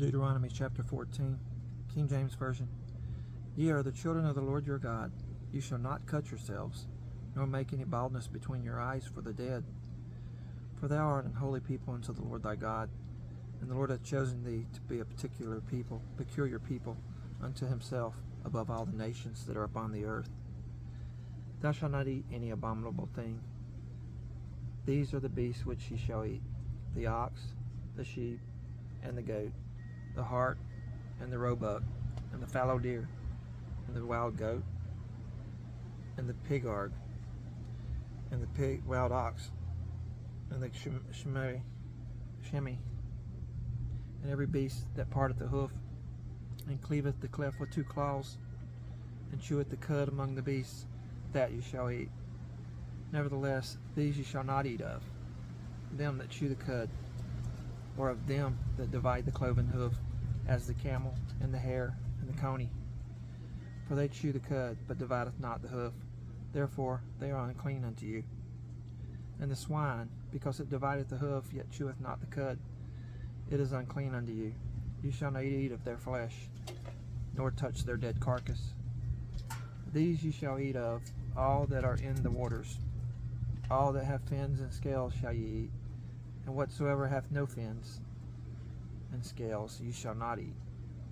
Deuteronomy chapter 14, King James Version. Ye are the children of the Lord your God. You shall not cut yourselves, nor make any baldness between your eyes for the dead. For thou art an holy people unto the Lord thy God, and the Lord hath chosen thee to be a peculiar people unto himself above all the nations that are upon the earth. Thou shalt not eat any abominable thing. These are the beasts which ye shall eat: the ox, the sheep, and the goat, the hart, and the roebuck, and the fallow deer, and the wild goat, and the pigard, and the wild ox, and the shemi, and every beast that parteth the hoof, and cleaveth the cleft with two claws, and cheweth the cud among the beasts, that ye shall eat. Nevertheless, these ye shall not eat of: them that chew the cud, or of them that divide the cloven hoof, as the camel, and the hare, and the coney. For they chew the cud, but divideth not the hoof, therefore they are unclean unto you. And the swine, because it divideth the hoof, yet cheweth not the cud, it is unclean unto you. You shall not eat of their flesh, nor touch their dead carcass. These ye shall eat of all that are in the waters. All that have fins and scales shall ye eat, and whatsoever hath no fins and scales ye shall not eat.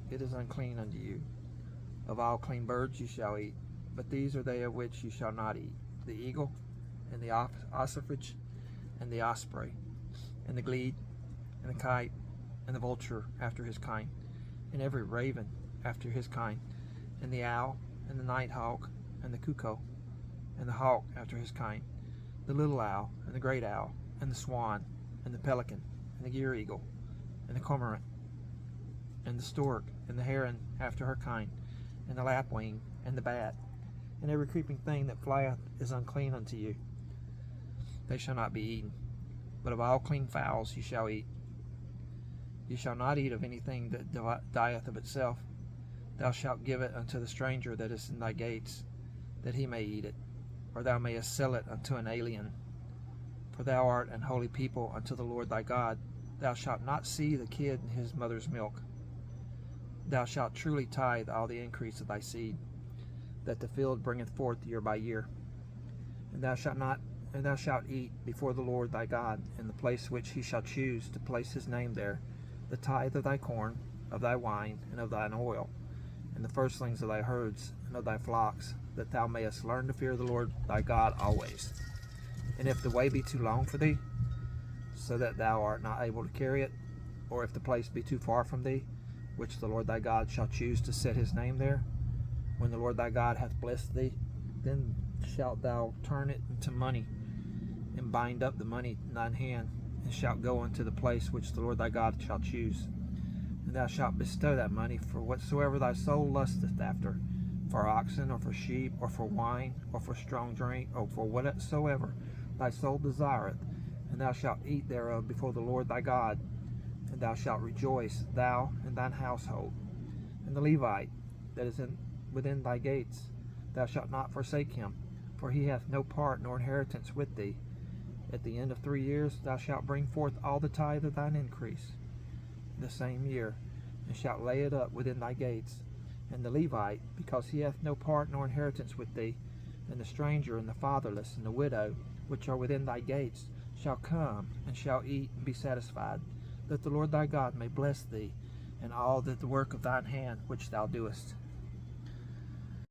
It is unclean unto you. Of all clean birds ye shall eat, but these are they of which ye shall not eat: the eagle, and the ossifrage, and the osprey, and the glede, and the kite, and the vulture after his kind, and every raven after his kind, and the owl, and the night hawk, and the cuckoo, and the hawk after his kind, the little owl, and the great owl, and the swan, and the pelican, and the gear eagle, and the cormorant, and the stork, and the heron after her kind, and the lapwing, and the bat, and every creeping thing that flieth is unclean unto you. They shall not be eaten. But of all clean fowls ye shall eat. Ye shall not eat of anything that dieth of itself. Thou shalt give it unto the stranger that is in thy gates, that he may eat it, or thou mayest sell it unto an alien. For thou art an holy people unto the Lord thy God. Thou shalt not see the kid in his mother's milk. Thou shalt truly tithe all the increase of thy seed, that the field bringeth forth year by year. And thou shalt eat before the Lord thy God in the place which he shall choose to place his name there, the tithe of thy corn, of thy wine, and of thine oil, and the firstlings of thy herds and of thy flocks, that thou mayest learn to fear the Lord thy God always. And if the way be too long for thee, so that thou art not able to carry it, or if the place be too far from thee, which the Lord thy God shall choose to set his name there, when the Lord thy God hath blessed thee, then shalt thou turn it into money, and bind up the money in thine hand, and shalt go unto the place which the Lord thy God shall choose. And thou shalt bestow that money for whatsoever thy soul lusteth after, for oxen, or for sheep, or for wine, or for strong drink, or for whatsoever thy soul desireth, and thou shalt eat thereof before the Lord thy God, and thou shalt rejoice, thou and thine household. And the Levite that is within thy gates, thou shalt not forsake him, for he hath no part nor inheritance with thee. At the end of 3 years thou shalt bring forth all the tithe of thine increase the same year, and shalt lay it up within thy gates. And the Levite, because he hath no part nor inheritance with thee, and the stranger, and the fatherless, and the widow, which are within thy gates, shall come, and shall eat and be satisfied, that the Lord thy God may bless thee, and all that the work of thine hand which thou doest.